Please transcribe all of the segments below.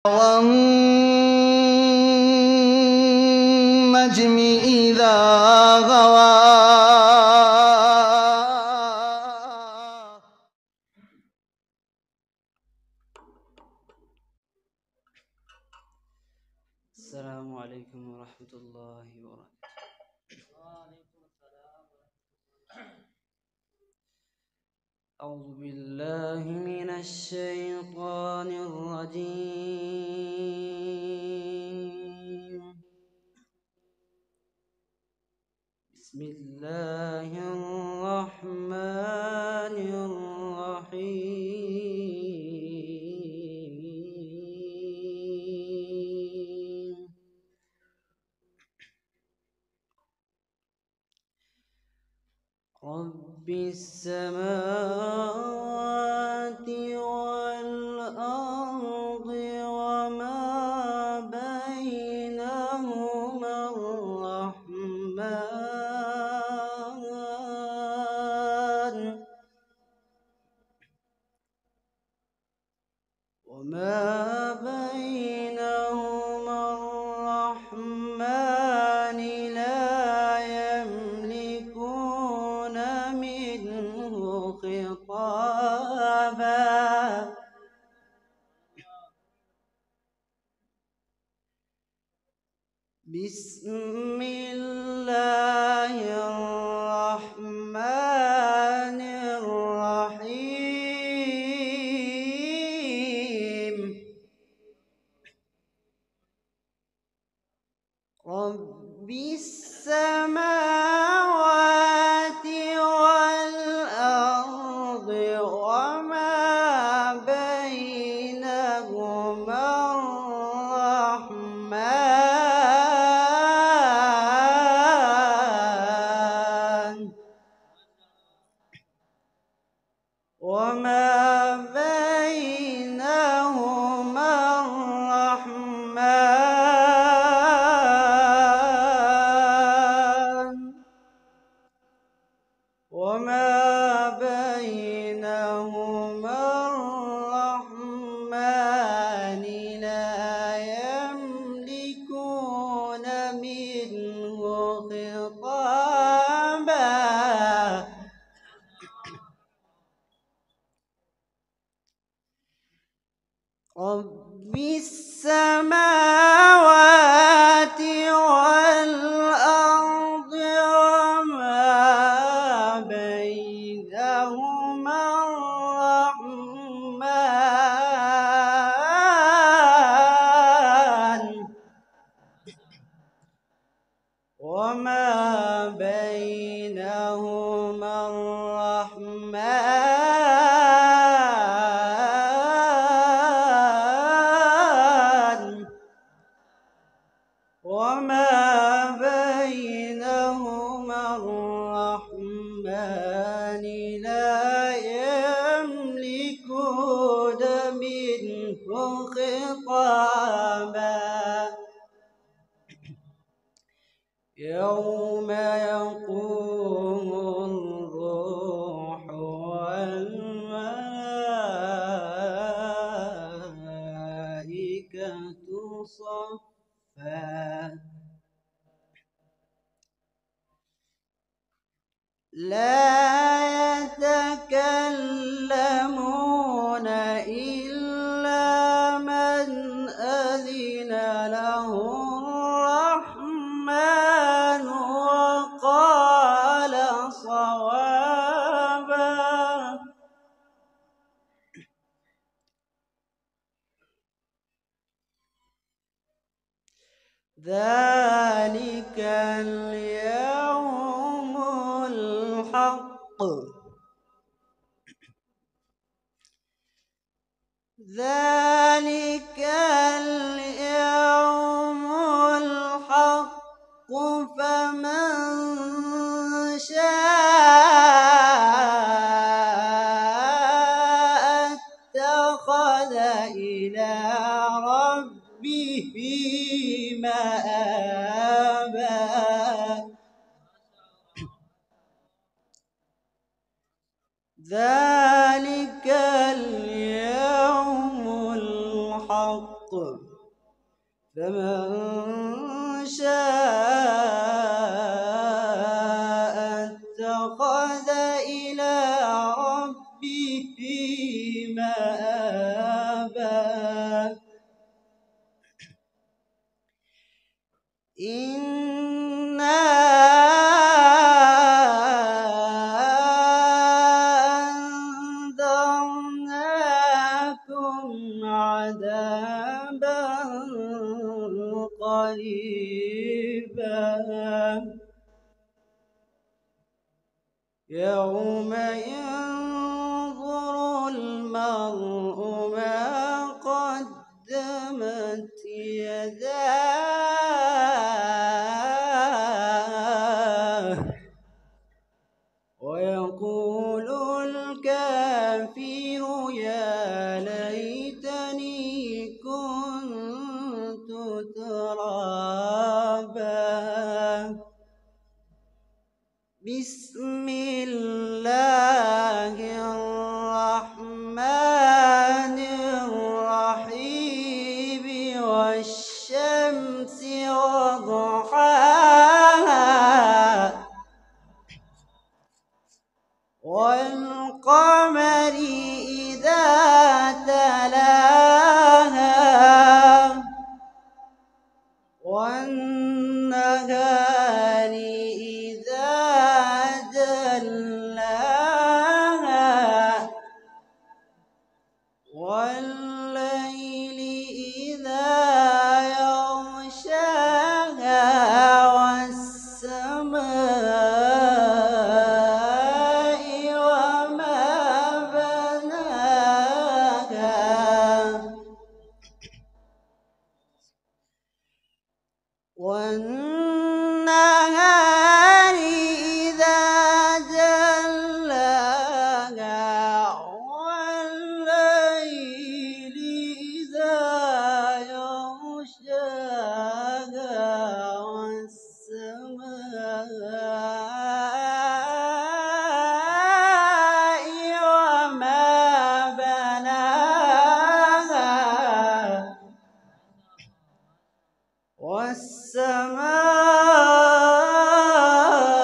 والنجم إذا غوى. السلام عليكم ورحمة الله وبركاته. أعوذ بالله من الشيطان الرجيم. بسم الله الرحمن الرحيم. رب السماوات والأرض وما بينهما الرحمن لا يملكون منه خطابا. بسم الله الرحمن الرحيم. رب السماوات والأرض وما بينهما الرحمن لا يملكون منه خطابا. رب السماوات والأرض وما بينهما الرحمن لا يملكون منه خطابا. يوم يقوم الروح والملائكة صفا. لا يتكلمون إلا من أذن له الرحمن وقال صوابا. ذلك اليوم الحق. ذلك اليوم الحق فمن شاء اتخذ إلى ربه مآبا. ذلك اليوم الحق. فمن شاء اتخذ إلى ربه مآبا إنا أنذرناكم عذابا قريبا يوم ينظر المرء ما قدمت يداه ويقول الكافر يا ليتني كنت ترابا بسم الله الرحمن الرحيم والشمس وضحاها والقمر إذا تلاها والنهار إذا جلاها والليل إذا يغشاها والسماء وما بناها والنهار إذا جلاها والليل إذا يغشاها والسماء وما بناها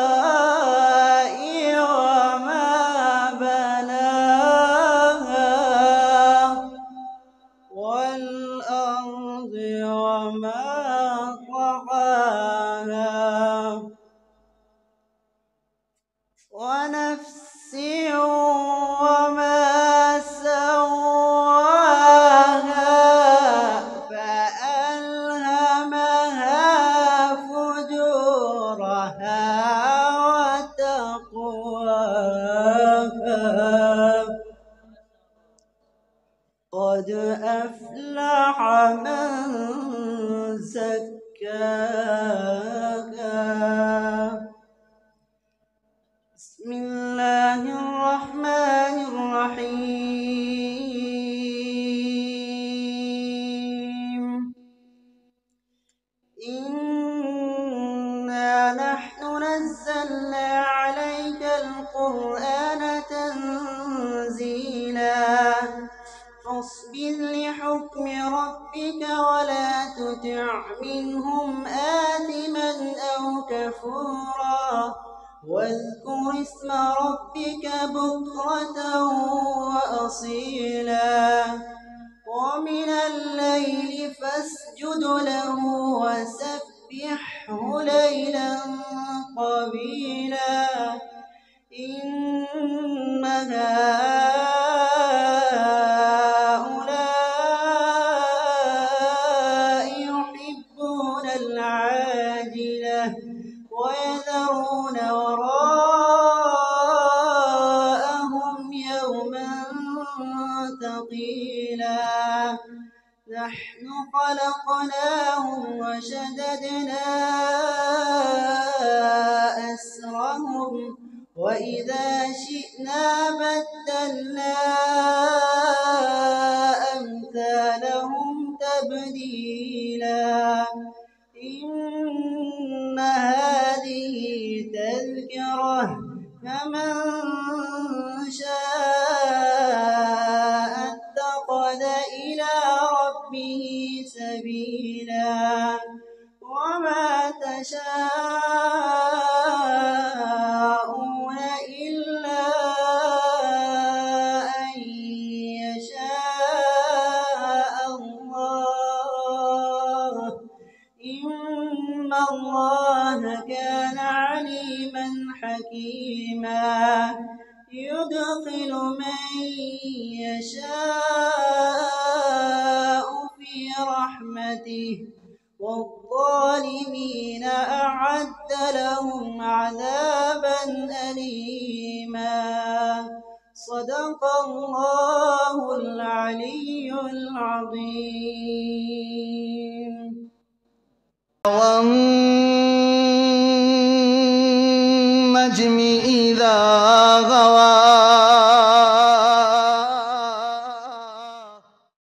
والسماء وما بناها والأرض وما طحاها ونفس وما سواها فألهمها فجورها وتقواها قد أفلح من زكاها بسم الله الرحمن الرحيم إنا نحن نزلنا عليك القرآن تنزيلا فاصبر لحكم ربك ولا تطع منهم آثما أو كفورا واذكر اسم ربك بكرة وأصيلا ومن الليل فاسجد له وسبحه ليلا طويلا إن هؤلاء يحبون العاجلة ويذرون وراءهم يوما ثقيلا نحن خلقناهم وشددنا أسرهم وإذا شئنا بدلنا أمثالهم تبديلا إن هذه تذكرة فمن شاء اتخذ إلى ربه سبيلا يشاءون إلا أن يشاء الله إن الله كان عليما حكيما يدخل من يشاء في رحمته والظالمين أعد لهم عذابا أليما صدق الله العلي العظيم.